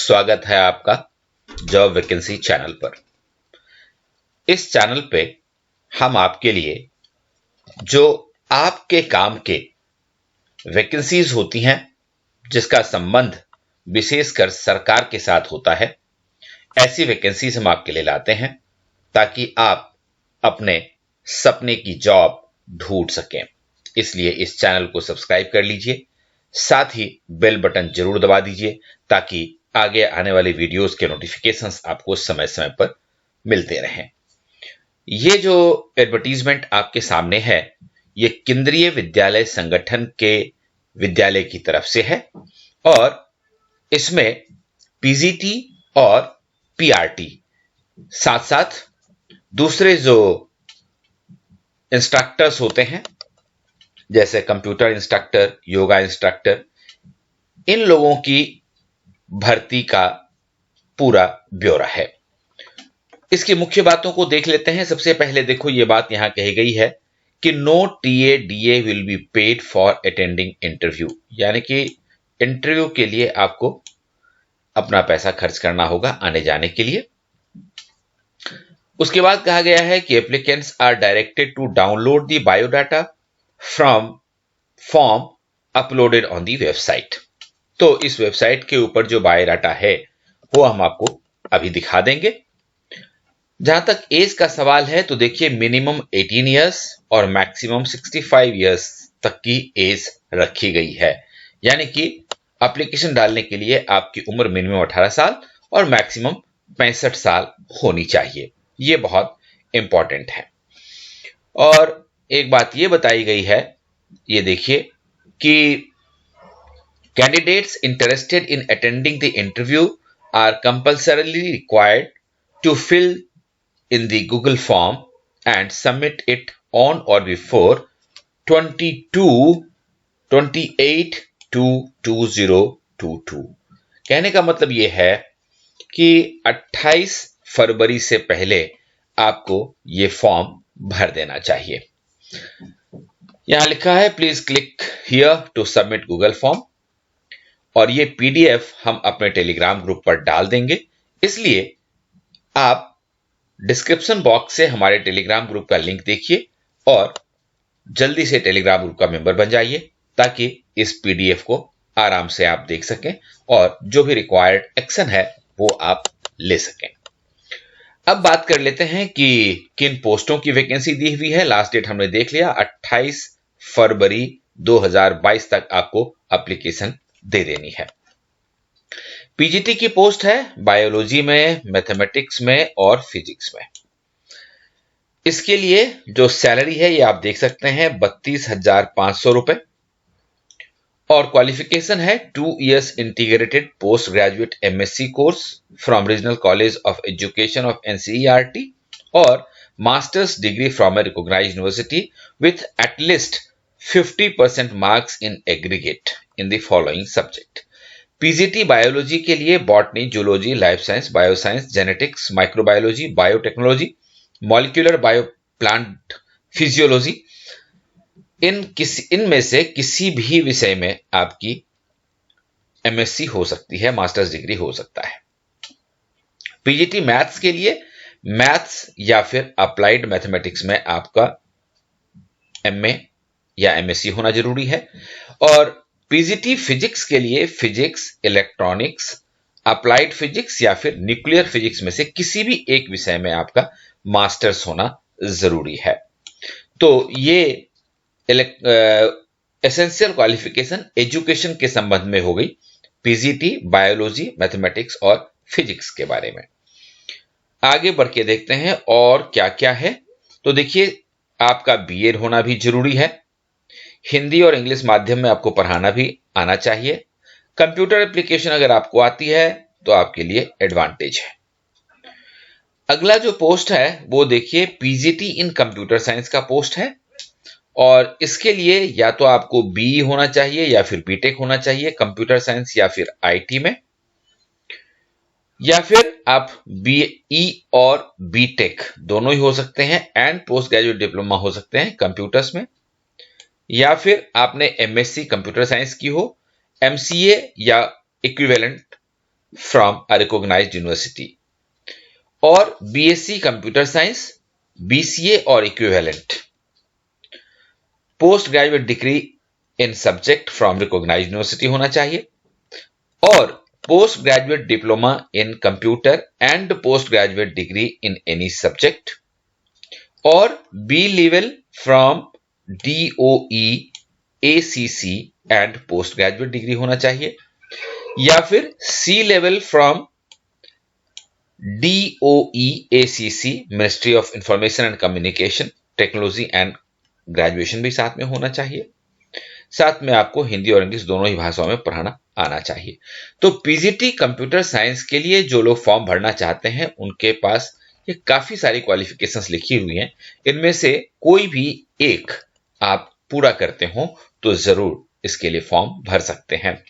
स्वागत है आपका जॉब वैकेंसी चैनल पर। इस चैनल पे हम आपके लिए जो आपके काम के वैकेंसीज होती हैं, जिसका संबंध विशेषकर सरकार के साथ होता है, ऐसी वैकेंसीज हम आपके लिए लाते हैं ताकि आप अपने सपने की जॉब ढूंढ सकें। इसलिए इस चैनल को सब्सक्राइब कर लीजिए, साथ ही बेल बटन जरूर दबा दीजिए ताकि आगे आने वाली वीडियोस के नोटिफिकेशंस आपको समय समय पर मिलते रहें। ये जो एडवर्टीजमेंट आपके सामने है, ये केंद्रीय विद्यालय संगठन के विद्यालय की तरफ से है और इसमें पीजीटी और पीआरटी साथ साथ दूसरे जो इंस्ट्रक्टर्स होते हैं, जैसे कंप्यूटर इंस्ट्रक्टर, योगा इंस्ट्रक्टर, इन लोगों की भर्ती का पूरा ब्यौरा है। इसकी मुख्य बातों को देख लेते हैं। सबसे पहले देखो, ये बात यहां कही गई है कि no TA DA will be paid for attending interview, यानी कि इंटरव्यू के लिए आपको अपना पैसा खर्च करना होगा आने जाने के लिए। उसके बाद कहा गया है कि applicants are directed to download the biodata from form uploaded on the website. तो इस वेबसाइट के ऊपर जो बायोडाटा है वो हम आपको अभी दिखा देंगे। जहां तक एज का सवाल है तो देखिए, मिनिमम 18 इयर्स और मैक्सिमम 65 इयर्स तक की एज रखी गई है, यानी कि एप्लीकेशन डालने के लिए आपकी उम्र मिनिमम 18 साल और मैक्सिमम 65 साल होनी चाहिए। ये बहुत इंपॉर्टेंट है। और एक बात ये बताई गई है, ये देखिए कि candidates interested in attending the interview are compulsorily required to fill in the Google form and submit it on or before 28/2/2022। कहने का मतलब यह है कि 28 फरवरी से पहले आपको ये फॉर्म भर देना चाहिए। यहां लिखा है please click here to submit Google form, और ये पीडीएफ हम अपने टेलीग्राम ग्रुप पर डाल देंगे, इसलिए आप डिस्क्रिप्शन बॉक्स से हमारे टेलीग्राम ग्रुप का लिंक देखिए और जल्दी से टेलीग्राम ग्रुप का मेंबर बन जाइए ताकि इस पीडीएफ को आराम से आप देख सकें और जो भी रिक्वायर्ड एक्शन है वो आप ले सकें। अब बात कर लेते हैं कि किन पोस्टों की वैकेंसी दी हुई है। लास्ट डेट हमने देख लिया, 28 फरवरी 2022 तक आपको एप्लीकेशन दे देनी है। पीजीटी की पोस्ट है बायोलॉजी में, मैथमेटिक्स में और फिजिक्स में। इसके लिए जो सैलरी है ये आप देख सकते हैं 32,500 रुपए, और क्वालिफिकेशन है 2 years integrated post graduate MSc course from regional college of education of NCERT और masters degree from a recognised university with at least 50% marks in aggregate in the following subject. PGT biology के लिए botany, zoology, life science, bioscience, genetics, microbiology, biotechnology, molecular bio, plant physiology, इनमें से किसी भी विषय में आपकी एमएससी हो सकती है, मास्टर्स डिग्री हो सकता है। पीजीटी मैथ्स के लिए मैथ्स या फिर अप्लाइड मैथमेटिक्स में आपका एमए या एमएससी होना जरूरी है, और पीजीटी फिजिक्स के लिए फिजिक्स, इलेक्ट्रॉनिक्स, अप्लाइड फिजिक्स या फिर न्यूक्लियर फिजिक्स में से किसी भी एक विषय में आपका मास्टर्स होना जरूरी है। तो ये एसेंशियल क्वालिफिकेशन एजुकेशन के संबंध में हो गई, पीजीटी, बायोलॉजी, मैथमेटिक्स और फिजिक्स के बारे में। आगे बढ़ के देखते हैं और क्या क्या है। तो देखिए, आपका बीएड होना भी जरूरी है, हिंदी और इंग्लिश माध्यम में आपको पढ़ाना भी आना चाहिए, कंप्यूटर एप्लीकेशन अगर आपको आती है तो आपके लिए एडवांटेज है। अगला जो पोस्ट है वो देखिए, पीजीटी इन कंप्यूटर साइंस का पोस्ट है, और इसके लिए या तो आपको बीई होना चाहिए या फिर बीटेक होना चाहिए कंप्यूटर साइंस या फिर आईटी में, या फिर आप बीई और बीटेक दोनों ही हो सकते हैं, एंड पोस्ट ग्रेजुएट डिप्लोमा हो सकते हैं कंप्यूटर्स में, या फिर आपने एमएससी कंप्यूटर साइंस की हो, एमसीए या equivalent from a recognized university, और BSc कंप्यूटर साइंस, BCA और equivalent, post graduate degree in subject from recognised university होना चाहिए, और post graduate diploma in computer and post graduate degree in any subject, और B level from DOE ACC and post graduate degree होना चाहिए, या फिर C level from DOE ACC ministry of information and communication technology and graduation भी साथ में होना चाहिए। साथ में आपको हिंदी और इंग्लिश दोनों ही भाषाओं में पढ़ाना आना चाहिए। तो PGT कंप्यूटर साइंस के लिए जो लोग फॉर्म भरना चाहते हैं उनके पास ये काफी सारी क्वालिफिकेशंस लिखी हुई हैं, इनमें से कोई भी एक आप पूरा करते हो तो जरूर इसके लिए फॉर्म भर सकते हैं।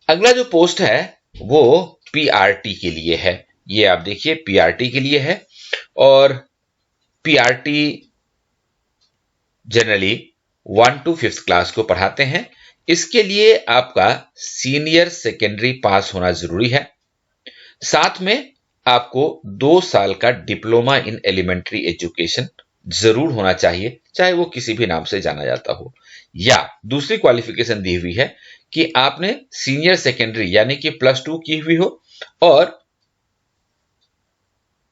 अगला जो पोस्ट है वो PRT के लिए है। ये आप देखिए PRT के लिए है, और PRT generally 1 to 5th class को पढ़ाते हैं। इसके लिए आपका सीनियर सेकेंडरी पास होना जरूरी है। साथ में आपको 2 साल का डिप्लोमा इन एलिमेंट्री एजुकेशन जरूर होना चाहिए, चाहे वो किसी भी नाम से जाना जाता हो। या दूसरी क्वालिफिकेशन दी हुई है कि आपने सीनियर सेकेंडरी यानी कि +2 की हुई हो और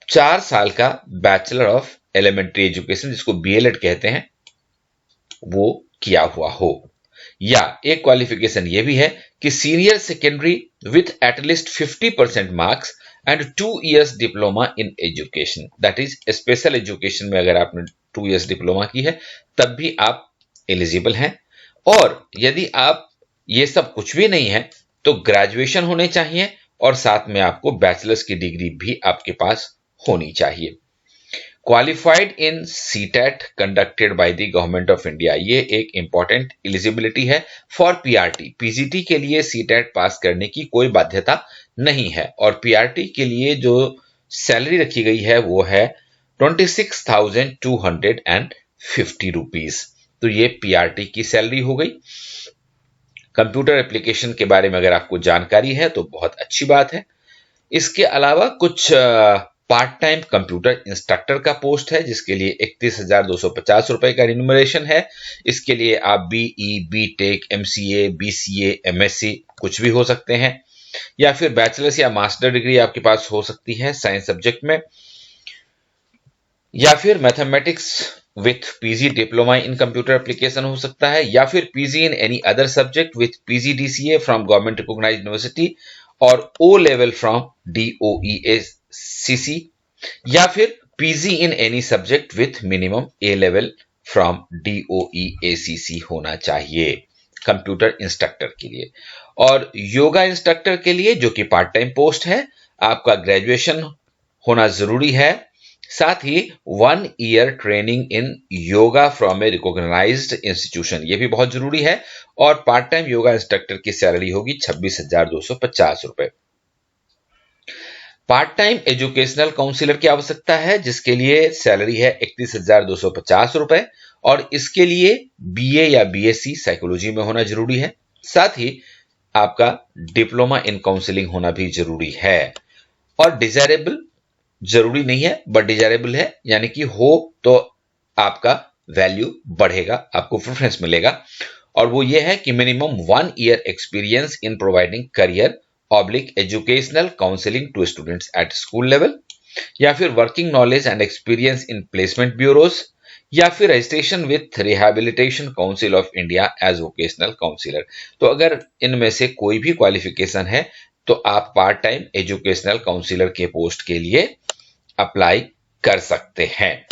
4 साल का बैचलर ऑफ एलिमेंट्री एजुकेशन जिसको BLED कहते हैं वो किया हुआ हो। या एक क्वालिफिकेशन ये भी है कि senior secondary with at least 50% marks and 2 years diploma in education, that is special education में अगर आपने 2 years डिप्लोमा की है तब भी आप एलिजिबल हैं। और यदि आप ये सब कुछ भी नहीं है तो ग्रेजुएशन होने चाहिए, और साथ में आपको बैचलर्स की डिग्री भी आपके पास होनी चाहिए। Qualified in CTET conducted by the government of India, ये एक इंपॉर्टेंट एलिजिबिलिटी है फॉर PRT। PGT के लिए CTET पास करने की कोई बाध्यता नहीं है, और PRT के लिए जो सैलरी रखी गई है वो है 26,250 रुपीज। तो ये PRT की सैलरी हो गई। कंप्यूटर एप्लीकेशन के बारे में अगर आपको जानकारी है तो बहुत अच्छी बात है। इसके अलावा कुछ पार्ट टाइम कंप्यूटर इंस्ट्रक्टर का पोस्ट है जिसके लिए 31,250 रुपए का रिन्यूमरेशन है। इसके लिए आप BE, BTech, MCA, BCA, MSc कुछ भी हो सकते हैं, या फिर बैचलर्स या मास्टर डिग्री आपके पास हो सकती है साइंस सब्जेक्ट में, या फिर mathematics with PG diploma in computer application हो सकता है, या फिर PG in any other subject with PGDCA from government recognised university, और O level from DOE ACC, या फिर PG in any subject with minimum A level from DOE ACC होना चाहिए कंप्यूटर इंस्ट्रक्टर के लिए। और योगा इंस्ट्रक्टर के लिए जो कि पार्ट टाइम पोस्ट है, आपका ग्रेजुएशन होना जरूरी है। साथ ही 1 year training in yoga from a recognised institution, ये भी बहुत जरूरी है। और पार्ट टाइम योगा इंस्ट्रक्टर की सैलरी होगी 26,250 रुपए। पार्ट टाइम एजुकेशनल काउंसिलर की आवश्यकता है जिसके लिए सैलरी है 31,250 रुपए, और इसके लिए BA या BSc साइकोलॉजी में होना जरूरी है। साथ ही आपका डिप्लोमा इन काउंसलिंग होना भी जरूरी है। और डिजायरेबल जरूरी नहीं है बट डिजायरेबल है, यानी कि हो तो आपका वैल्यू बढ़ेगा, आपको प्रेफरेंस मिलेगा। और वो ये है कि minimum 1 year experience in providing career educational counselling to students at school level, या फिर working knowledge and experience in placement bureaus, या फिर registration with rehabilitation council of India as vocational counsellor. तो अगर इनमें से कोई भी क्वालिफिकेशन है तो आप पार्ट टाइम एजुकेशनल काउंसिलर के पोस्ट के लिए अप्लाई कर सकते हैं।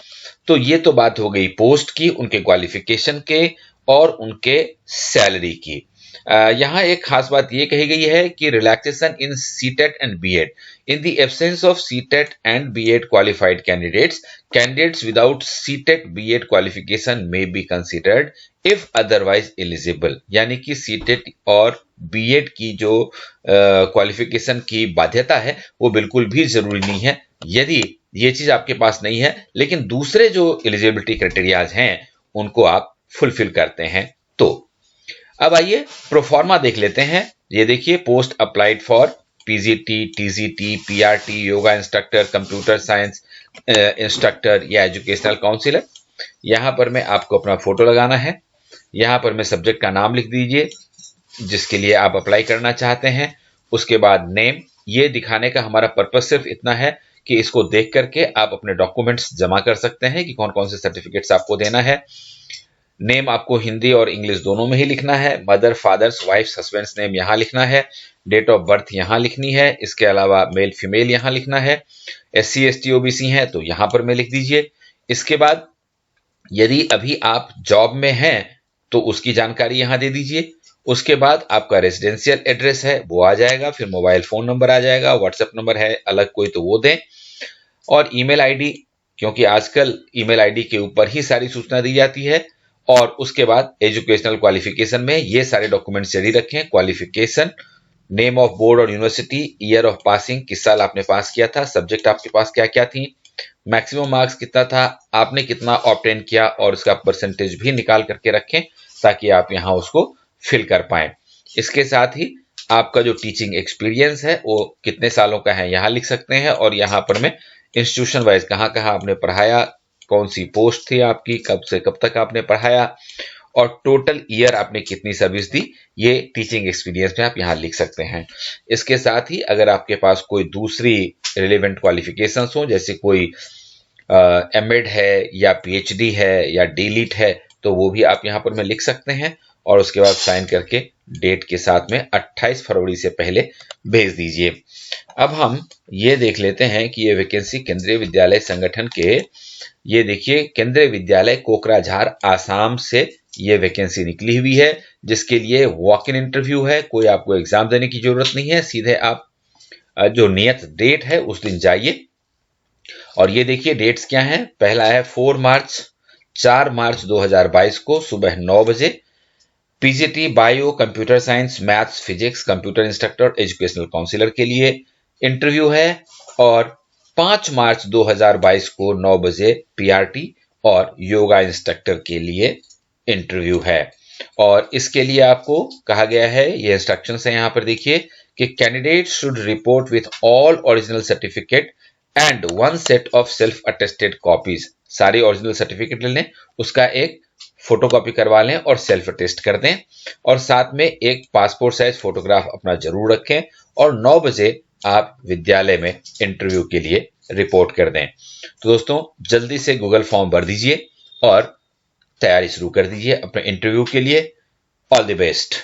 तो ये तो बात हो गई पोस्ट की, उनके क्वालिफिकेशन के और उनके सैलरी की। यहां एक खास बात यह कही गई है कि relaxation in CTET and BEd in the absence of CTET and BEd qualified candidates without CTET BEd qualification may be considered if otherwise eligible, यानी कि CTET और BEd की जो क्वालिफिकेशन की बाध्यता है वो बिल्कुल भी जरूरी नहीं है यदि ये चीज आपके पास नहीं है, लेकिन दूसरे जो एलिजिबिलिटी क्राइटेरियाज हैं उनको आप फुलफिल करते हैं। तो अब आइए प्रोफॉर्मा देख लेते हैं। ये देखिए, post applied for PGT, TGT, PRT, yoga instructor, computer science instructor या एजुकेशनल काउंसलर। यहां पर मैं आपको अपना फोटो लगाना है। यहां पर मैं सब्जेक्ट का नाम लिख दीजिए जिसके लिए आप अप्लाई करना चाहते हैं। उसके बाद नेम, ये दिखाने का हमारा पर्पस सिर्फ इतना है कि इसको देख करके आप अपने डॉक्यूमेंट्स जमा कर सकते हैं कि कौन कौन से सर्टिफिकेट्स आपको देना है। नेम आपको हिंदी और इंग्लिश दोनों में ही लिखना है। Mother, father's, wife, husband's name यहां लिखना है। डेट ऑफ बर्थ यहां लिखनी है। इसके अलावा मेल फीमेल यहां लिखना है। SC ST OBC है तो यहां पर में लिख दीजिए। इसके बाद यदि अभी आप जॉब में हैं तो उसकी जानकारी यहां दे दीजिए। उसके बाद आपका रेजिडेंशियल एड्रेस है वो आ जाएगा, फिर मोबाइल फोन नंबर आ जाएगा, व्हाट्सएप नंबर है अलग कोई तो वो दें, और ईमेल आईडी, क्योंकि आजकल ईमेल आईडी के ऊपर ही सारी सूचना दी जाती है। और उसके बाद एजुकेशनल क्वालिफिकेशन में ये सारे डॉक्यूमेंट्स जारी रखें। क्वालिफिकेशन, नेम ऑफ बोर्ड और यूनिवर्सिटी, ईयर ऑफ पासिंग, किस साल आपने पास किया था, सब्जेक्ट आपके पास क्या क्या थी, मैक्सिमम मार्क्स कितना था, आपने कितना ऑब्टेन किया, और उसका परसेंटेज भी निकाल करके रखें ताकि आप यहां उसको फिल कर पाएं। इसके साथ ही आपका जो टीचिंग एक्सपीरियंस है वो कितने सालों का है यहां लिख सकते हैं, और यहां पर मैं इंस्टीट्यूशन वाइज कहां कहां आपने पढ़ाया, कौन सी पोस्ट थी आपकी, कब से कब तक आपने पढ़ाया, और टोटल ईयर आपने कितनी सर्विस दी, ये टीचिंग एक्सपीरियंस में आप यहां लिख सकते हैं। इसके साथ ही अगर आपके पास कोई दूसरी रिलेवेंट क्वालिफिकेशंस हो, जैसे कोई एमएड है या पीएचडी है या डीलिट है, तो वो भी आप यहां पर में लिख सकते हैं, और उसके बाद साइन करके डेट के साथ में 28 फरवरी से पहले भेज दीजिए। अब हम ये देख लेते हैं कि ये वैकेंसी केंद्रीय विद्यालय संगठन के, ये देखिए केंद्रीय विद्यालय कोकराझार आसाम से ये वैकेंसी निकली हुई है, जिसके लिए वॉक इन इंटरव्यू है। कोई आपको एग्जाम देने की जरूरत नहीं है, सीधे आप जो नियत डेट है उस दिन जाइए। और ये देखिए डेट्स क्या हैं। पहला है 4 मार्च 2022 को सुबह 9 बजे PGT bio, computer science, maths, physics, computer instructor, educational counsellor के लिए इंटरव्यू है। और 5 मार्च 2022 को 9 बजे पीआरटी और योगा इंस्ट्रक्टर के लिए इंटरव्यू है। और इसके लिए आपको कहा गया है, ये इंस्ट्रक्शंस है यहां पर देखिए, कि candidate should report with all original certificate and 1 set of self attested copies. सारे ओरिजिनल सर्टिफिकेट ले लें, उसका एक फोटोकॉपी करवा लें और सेल्फ अटेस्ट कर दें, और साथ में एक पासपोर्ट साइज फोटोग्राफ अपना जरूर रखें, और 9 बजे आप विद्यालय में इंटरव्यू के लिए रिपोर्ट कर दें। तो दोस्तों जल्दी से गूगल फॉर्म भर दीजिए और तैयारी शुरू कर दीजिए अपने इंटरव्यू के लिए। All the best.